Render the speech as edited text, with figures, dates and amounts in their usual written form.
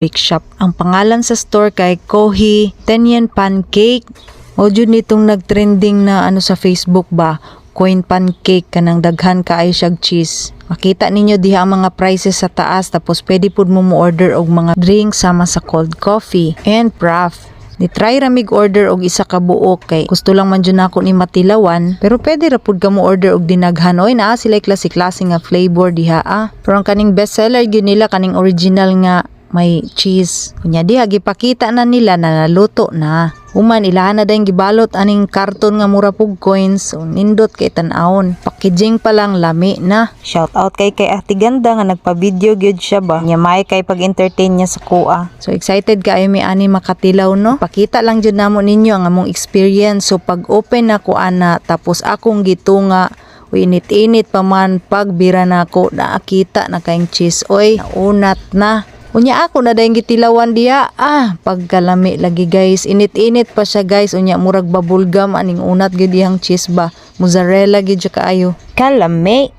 Big Shop. Ang pangalan sa store kay Kohi 10 yen pancake. O jud nitong nagtrending na sa Facebook ba, coin pancake kanang daghan kaay siyag cheese. Makita ninyo diha ang mga prices sa taas, tapos pwede pud mo order og mga drinks sama sa cold coffee and frappe. Ni try ra mig order og isa ka buok kay gusto lang man jud nako ni matilawan, pero pwede ra pud ka mo order og dinaghan. Oy naa sila klase-klase nga flavor diha Pero ang kaning best seller gyud nila kaning original nga may cheese. Kunya diha gipakita na nila na naluto na. Human ilahan na dayong gibalot aning karton nga mura pug coins. So, nindot kay tan-awon. Packaging pa lang lami na. Shout out kay Ate Ganda nga nagpa-video gyud siya ba. Nya may kay pag-entertain niya sa kuha. So excited kaayo mi ani makatilaw no. Pakita lang jud namo ninyo ang among experience. So pag open na ko ana tapos akong gitunga, init-init pa man pagbira na ako, nakita na kayong cheese. Oy, naunat na. Unya ako na dayong gitilawan diya. Pagkalami lagi guys. Init-init pa siya guys. Unya murag bubblegum aning unat gyud diyang cheese ba. Mozzarella gyud siya kaayo. Kalami.